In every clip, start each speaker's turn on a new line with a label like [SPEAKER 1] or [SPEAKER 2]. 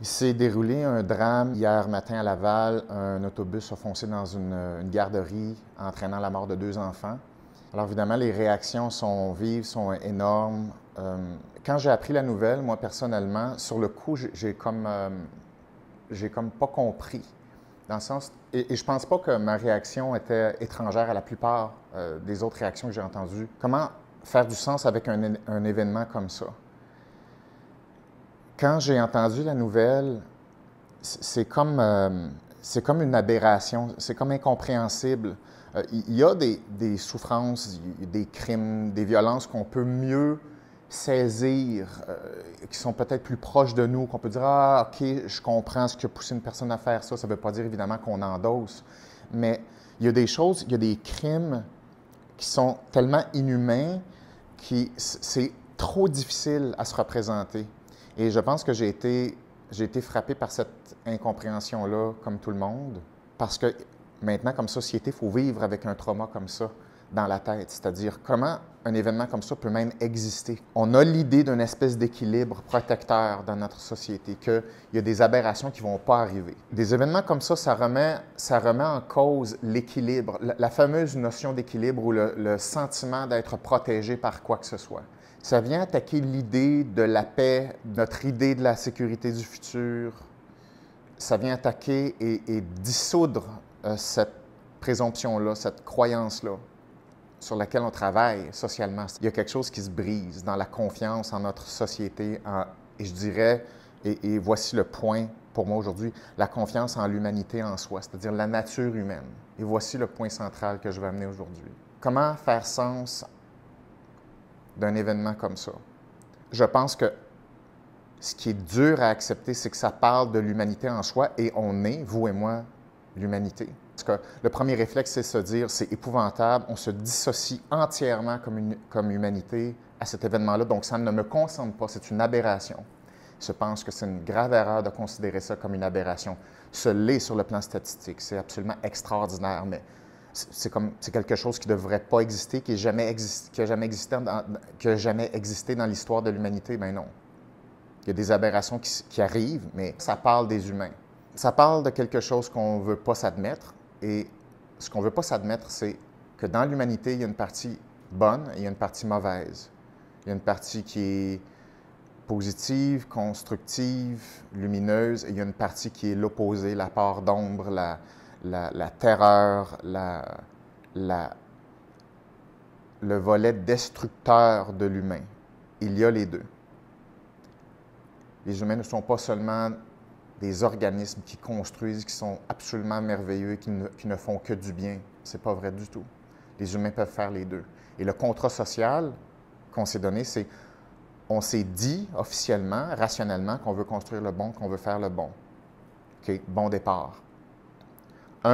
[SPEAKER 1] Il s'est déroulé un drame hier matin à Laval. Un autobus a foncé dans une garderie, entraînant la mort de 2 enfants. Alors évidemment, les réactions sont vives, sont énormes. Quand j'ai appris la nouvelle, moi personnellement, sur le coup, j'ai comme pas compris. Dans le sens, et je pense pas que ma réaction était étrangère à la plupart des autres réactions que j'ai entendues. Comment faire du sens avec un événement comme ça? Quand j'ai entendu la nouvelle, c'est comme une aberration, c'est comme incompréhensible. Il y a des souffrances, des crimes, des violences qu'on peut mieux saisir, qui sont peut-être plus proches de nous, qu'on peut dire, ah, OK, je comprends ce qui a poussé une personne à faire ça. Ça ne veut pas dire évidemment qu'on endosse, mais il y a des choses, il y a des crimes qui sont tellement inhumains que c'est trop difficile à se représenter. Et je pense que j'ai été frappé par cette incompréhension-là, comme tout le monde, parce que maintenant, comme société, il faut vivre avec un trauma comme ça dans la tête. C'est-à-dire, comment un événement comme ça peut même exister. On a l'idée d'une espèce d'équilibre protecteur dans notre société, qu'il y a des aberrations qui ne vont pas arriver. Des événements comme ça remet en cause l'équilibre, la fameuse notion d'équilibre ou le sentiment d'être protégé par quoi que ce soit. Ça vient attaquer l'idée de la paix, notre idée de la sécurité du futur. Ça vient attaquer et dissoudre cette présomption-là, cette croyance-là sur laquelle on travaille socialement. Il y a quelque chose qui se brise dans la confiance en notre société. Et je dirais, et voici le point pour moi aujourd'hui, la confiance en l'humanité en soi, c'est-à-dire la nature humaine. Et voici le point central que je vais amener aujourd'hui. Comment faire sens d'un événement comme ça? Je pense que ce qui est dur à accepter, c'est que ça parle de l'humanité en soi et on est, vous et moi, l'humanité. Parce que le premier réflexe, c'est de se dire, c'est épouvantable, on se dissocie entièrement comme humanité à cet événement-là, donc ça ne me concerne pas, c'est une aberration. Je pense que c'est une grave erreur de considérer ça comme une aberration. Ce l'est sur le plan statistique, c'est absolument extraordinaire, mais c'est quelque chose qui ne devrait pas exister, qui n'a jamais existé dans l'histoire de l'humanité. Ben non. Il y a des aberrations qui arrivent, mais ça parle des humains. Ça parle de quelque chose qu'on ne veut pas s'admettre, et ce qu'on ne veut pas s'admettre, c'est que dans l'humanité, il y a une partie bonne et il y a une partie mauvaise. Il y a une partie qui est positive, constructive, lumineuse, et il y a une partie qui est l'opposé, la part d'ombre, la terreur, le volet destructeur de l'humain. Il y a les deux. Les humains ne sont pas seulement des organismes qui construisent, qui sont absolument merveilleux, qui ne font que du bien. Ce n'est pas vrai du tout. Les humains peuvent faire les deux. Et le contrat social qu'on s'est donné, c'est on s'est dit officiellement, rationnellement, qu'on veut construire le bon, qu'on veut faire le bon. OK, bon départ.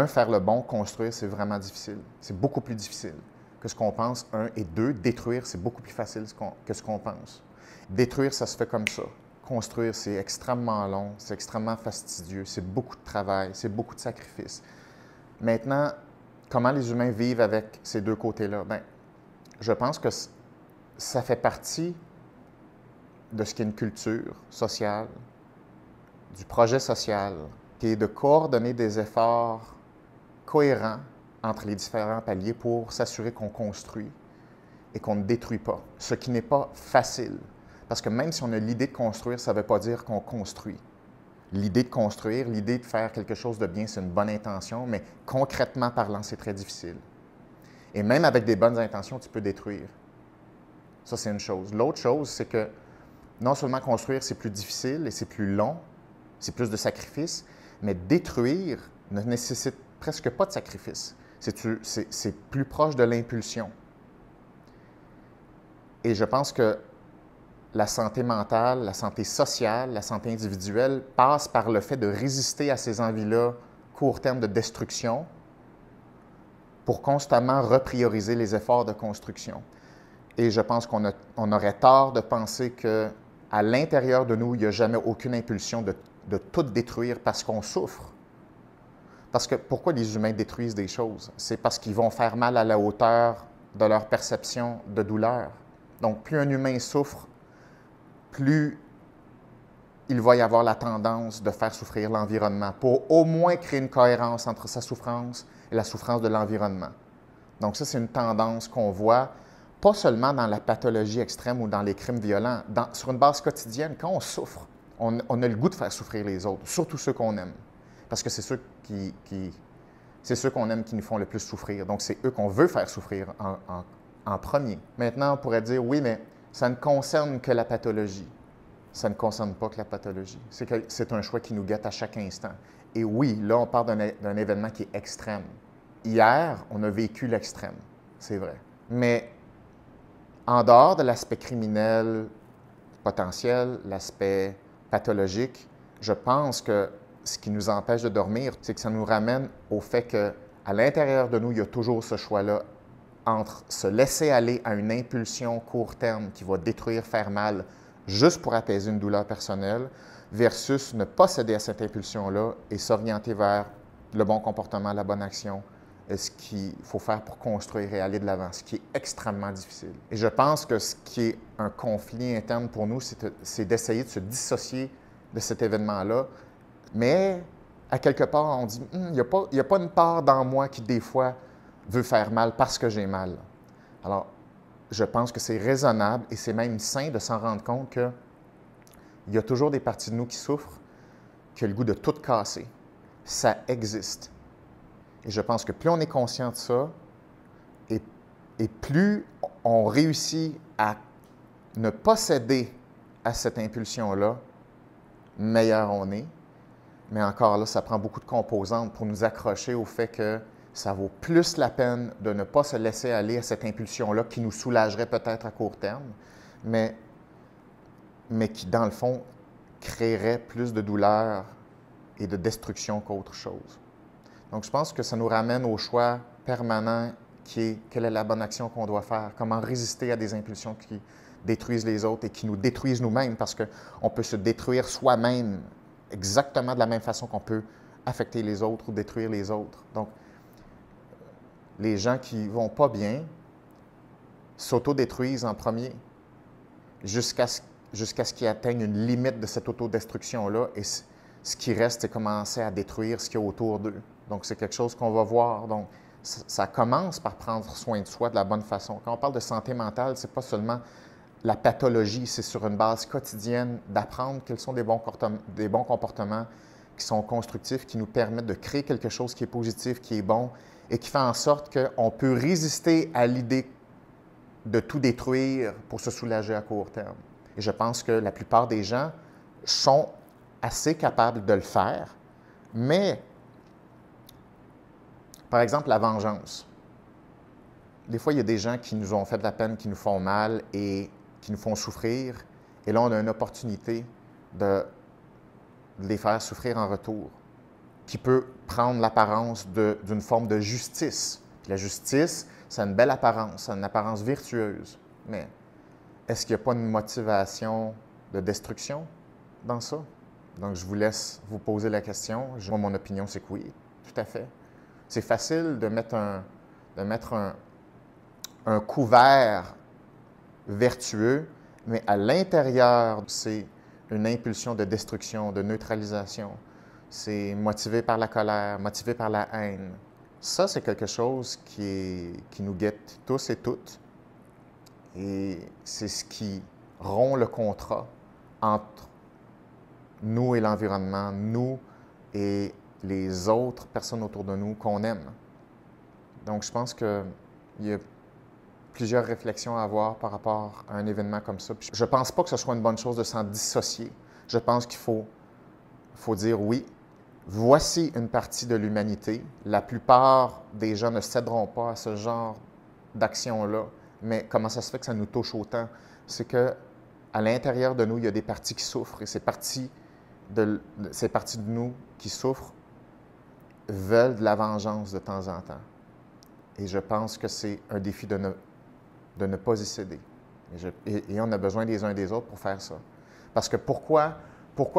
[SPEAKER 1] Faire le bon, construire, c'est vraiment difficile. C'est beaucoup plus difficile que ce qu'on pense. Et deux, détruire, c'est beaucoup plus facile que ce qu'on pense. Détruire, ça se fait comme ça. Construire, c'est extrêmement long, c'est extrêmement fastidieux, c'est beaucoup de travail, c'est beaucoup de sacrifices. Maintenant, comment les humains vivent avec ces deux côtés-là? Bien, je pense que ça fait partie de ce qu'est une culture sociale, du projet social, qui est de coordonner des efforts cohérents entre les différents paliers pour s'assurer qu'on construit et qu'on ne détruit pas, ce qui n'est pas facile. Parce que même si on a l'idée de construire, ça ne veut pas dire qu'on construit. L'idée de construire, l'idée de faire quelque chose de bien, c'est une bonne intention, mais concrètement parlant, c'est très difficile. Et même avec des bonnes intentions, tu peux détruire. Ça, c'est une chose. L'autre chose, c'est que non seulement construire, c'est plus difficile et c'est plus long, c'est plus de sacrifices, mais détruire ne nécessite presque pas de sacrifice. C'est plus proche de l'impulsion. Et je pense que la santé mentale, la santé sociale, la santé individuelle passe par le fait de résister à ces envies-là court terme de destruction pour constamment reprioriser les efforts de construction. Et je pense qu'on aurait tort de penser qu'à l'intérieur de nous, il n'y a jamais aucune impulsion de tout détruire parce qu'on souffre. Parce que pourquoi les humains détruisent des choses? C'est parce qu'ils vont faire mal à la hauteur de leur perception de douleur. Donc, plus un humain souffre, plus il va y avoir la tendance de faire souffrir l'environnement pour au moins créer une cohérence entre sa souffrance et la souffrance de l'environnement. Donc ça, c'est une tendance qu'on voit pas seulement dans la pathologie extrême ou dans les crimes violents. Sur une base quotidienne, quand on souffre, on a le goût de faire souffrir les autres, surtout ceux qu'on aime. Parce que c'est ceux qu'on aime qui nous font le plus souffrir. Donc, c'est eux qu'on veut faire souffrir en premier. Maintenant, on pourrait dire, oui, mais ça ne concerne que la pathologie. Ça ne concerne pas que la pathologie. C'est un choix qui nous guette à chaque instant. Et oui, là, on parle d'un événement qui est extrême. Hier, on a vécu l'extrême, c'est vrai. Mais en dehors de l'aspect criminel potentiel, l'aspect pathologique, je pense que ce qui nous empêche de dormir, c'est que ça nous ramène au fait qu'à l'intérieur de nous, il y a toujours ce choix-là entre se laisser aller à une impulsion court terme qui va détruire, faire mal, juste pour apaiser une douleur personnelle, versus ne pas céder à cette impulsion-là et s'orienter vers le bon comportement, la bonne action, ce qu'il faut faire pour construire et aller de l'avant, ce qui est extrêmement difficile. Et je pense que ce qui est un conflit interne pour nous, c'est d'essayer de se dissocier de cet événement-là, mais à quelque part, on dit, il n'y a pas une part dans moi qui, des fois, veut faire mal parce que j'ai mal. Alors, je pense que c'est raisonnable et c'est même sain de s'en rendre compte qu'il y a toujours des parties de nous qui souffrent, qui ont le goût de tout casser. Ça existe. Et je pense que plus on est conscient de ça, et plus on réussit à ne pas céder à cette impulsion-là, meilleur on est. Mais encore là, ça prend beaucoup de composantes pour nous accrocher au fait que ça vaut plus la peine de ne pas se laisser aller à cette impulsion-là qui nous soulagerait peut-être à court terme, mais qui, dans le fond, créerait plus de douleur et de destruction qu'autre chose. Donc, je pense que ça nous ramène au choix permanent qui est quelle est la bonne action qu'on doit faire, comment résister à des impulsions qui détruisent les autres et qui nous détruisent nous-mêmes, parce qu'on peut se détruire soi-même exactement de la même façon qu'on peut affecter les autres ou détruire les autres. Donc, les gens qui ne vont pas bien s'autodétruisent en premier jusqu'à ce qu'ils atteignent une limite de cette autodestruction-là et ce qui reste, c'est commencer à détruire ce qu'il y a autour d'eux. Donc, c'est quelque chose qu'on va voir. Donc, ça commence par prendre soin de soi de la bonne façon. Quand on parle de santé mentale, ce n'est pas seulement la pathologie, c'est sur une base quotidienne d'apprendre quels sont des bons comportements qui sont constructifs, qui nous permettent de créer quelque chose qui est positif, qui est bon et qui fait en sorte qu'on peut résister à l'idée de tout détruire pour se soulager à court terme. Et je pense que la plupart des gens sont assez capables de le faire, mais, par exemple, la vengeance. Des fois, il y a des gens qui nous ont fait de la peine, qui nous font mal et qui nous font souffrir, et là, on a une opportunité de les faire souffrir en retour, qui peut prendre l'apparence d'une forme de justice. Puis la justice, ça a une belle apparence, ça a une apparence vertueuse, mais est-ce qu'il n'y a pas une motivation de destruction dans ça? Donc, je vous laisse vous poser la question. Moi, mon opinion, c'est que oui, tout à fait. C'est facile de mettre un couvert vertueux, mais à l'intérieur, c'est une impulsion de destruction, de neutralisation. C'est motivé par la colère, motivé par la haine. Ça, c'est quelque chose qui nous guette tous et toutes. Et c'est ce qui rompt le contrat entre nous et l'environnement, nous et les autres personnes autour de nous qu'on aime. Donc, je pense qu'il y a plusieurs réflexions à avoir par rapport à un événement comme ça. Je ne pense pas que ce soit une bonne chose de s'en dissocier. Je pense qu'il faut dire oui, voici une partie de l'humanité. La plupart des gens ne céderont pas à ce genre d'action-là. Mais comment ça se fait que ça nous touche autant? C'est qu'à l'intérieur de nous, il y a des parties qui souffrent et ces parties de nous qui souffrent veulent de la vengeance de temps en temps. Et je pense que c'est un défi de ne pas y céder. Et on a besoin les uns des autres pour faire ça. Parce que pourquoi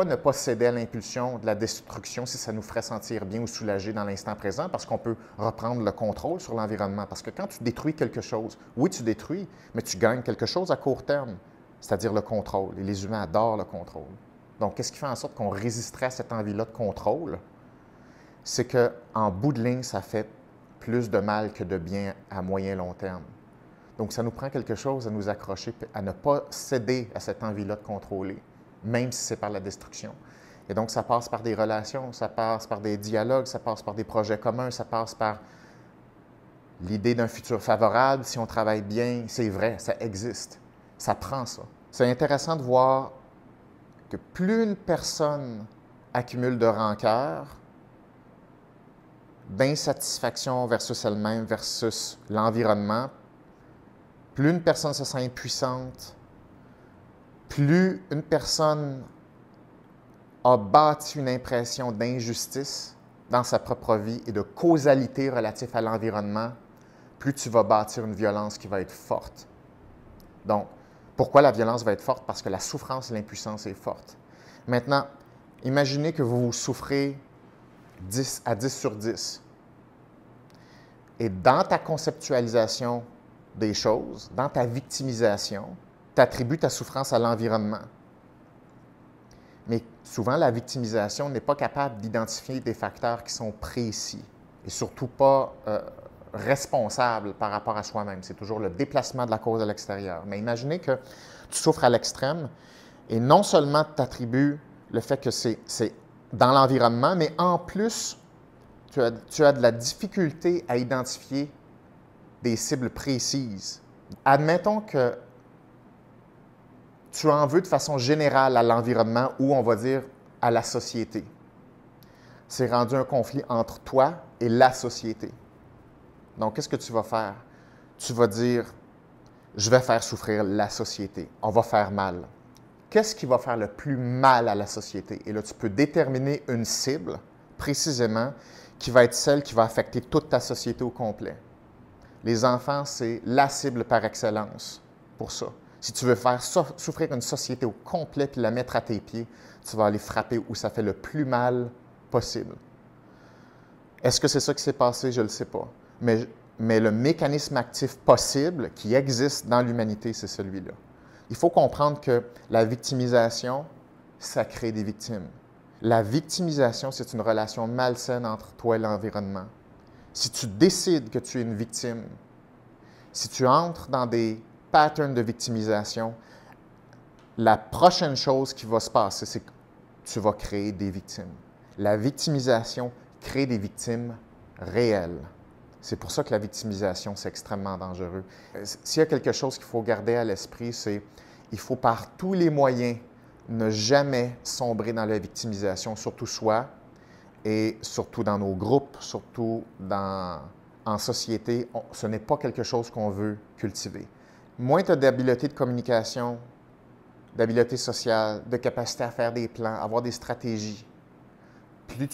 [SPEAKER 1] ne pas céder à l'impulsion de la destruction si ça nous ferait sentir bien ou soulager dans l'instant présent? Parce qu'on peut reprendre le contrôle sur l'environnement. Parce que quand tu détruis quelque chose, oui, tu détruis, mais tu gagnes quelque chose à court terme, c'est-à-dire le contrôle. Et les humains adorent le contrôle. Donc, qu'est-ce qui fait en sorte qu'on résisterait à cette envie-là de contrôle? C'est qu'en bout de ligne, ça fait plus de mal que de bien à moyen long terme. Donc, ça nous prend quelque chose à nous accrocher, à ne pas céder à cette envie-là de contrôler, même si c'est par la destruction. Et donc, ça passe par des relations, ça passe par des dialogues, ça passe par des projets communs, ça passe par l'idée d'un futur favorable. Si on travaille bien, c'est vrai, ça existe. Ça prend ça. C'est intéressant de voir que plus une personne accumule de rancœur, d'insatisfaction versus elle-même, versus l'environnement, plus une personne se sent impuissante, plus une personne a bâti une impression d'injustice dans sa propre vie et de causalité relative à l'environnement, plus tu vas bâtir une violence qui va être forte. Donc, pourquoi la violence va être forte? Parce que la souffrance et l'impuissance est forte. Maintenant, imaginez que vous souffrez 10 à 10 sur 10. Et dans ta conceptualisation des choses, dans ta victimisation, tu attribues ta souffrance à l'environnement. Mais souvent, la victimisation n'est pas capable d'identifier des facteurs qui sont précis et surtout pas responsables par rapport à soi-même. C'est toujours le déplacement de la cause à l'extérieur. Mais imaginez que tu souffres à l'extrême et non seulement tu attribues le fait que c'est dans l'environnement, mais en plus, tu as de la difficulté à identifier des cibles précises. Admettons que tu en veux de façon générale à l'environnement ou, on va dire, à la société. C'est rendu un conflit entre toi et la société. Donc, qu'est-ce que tu vas faire? Tu vas dire, je vais faire souffrir la société. On va faire mal. Qu'est-ce qui va faire le plus mal à la société? Et là, tu peux déterminer une cible, précisément, qui va être celle qui va affecter toute ta société au complet. Les enfants, c'est la cible par excellence pour ça. Si tu veux faire souffrir une société au complet puis la mettre à tes pieds, tu vas aller frapper où ça fait le plus mal possible. Est-ce que c'est ça qui s'est passé? Je ne le sais pas. Mais le mécanisme actif possible qui existe dans l'humanité, c'est celui-là. Il faut comprendre que la victimisation, ça crée des victimes. La victimisation, c'est une relation malsaine entre toi et l'environnement. Si tu décides que tu es une victime, si tu entres dans des patterns de victimisation, la prochaine chose qui va se passer, c'est que tu vas créer des victimes. La victimisation crée des victimes réelles. C'est pour ça que la victimisation, c'est extrêmement dangereux. S'il y a quelque chose qu'il faut garder à l'esprit, c'est qu'il faut par tous les moyens ne jamais sombrer dans la victimisation, surtout soi et surtout dans nos groupes, surtout en société. Ce n'est pas quelque chose qu'on veut cultiver. Moins tu as d'habileté de communication, d'habileté sociale, de capacité à faire des plans, avoir des stratégies, plus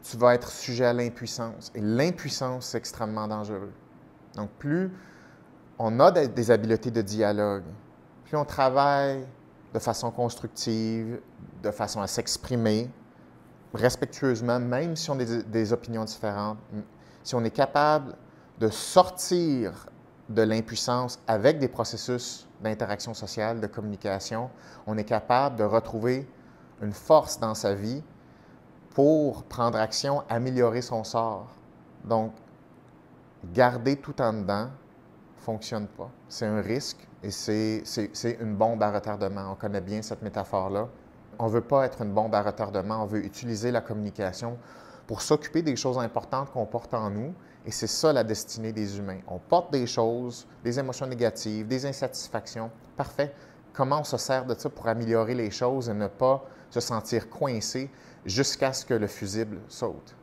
[SPEAKER 1] tu vas être sujet à l'impuissance. Et l'impuissance, c'est extrêmement dangereux. Donc, plus on a des habiletés de dialogue, plus on travaille de façon constructive, de façon à s'exprimer respectueusement, même si on a des opinions différentes, si on est capable de sortir de l'impuissance avec des processus d'interaction sociale, de communication, on est capable de retrouver une force dans sa vie pour prendre action, améliorer son sort. Donc, garder tout en dedans ne fonctionne pas. C'est un risque et c'est une bombe à retardement. On connaît bien cette métaphore-là. On ne veut pas être une bombe à retardement, on veut utiliser la communication pour s'occuper des choses importantes qu'on porte en nous. Et c'est ça la destinée des humains. On porte des choses, des émotions négatives, des insatisfactions. Parfait. Comment on se sert de ça pour améliorer les choses et ne pas se sentir coincé jusqu'à ce que le fusible saute?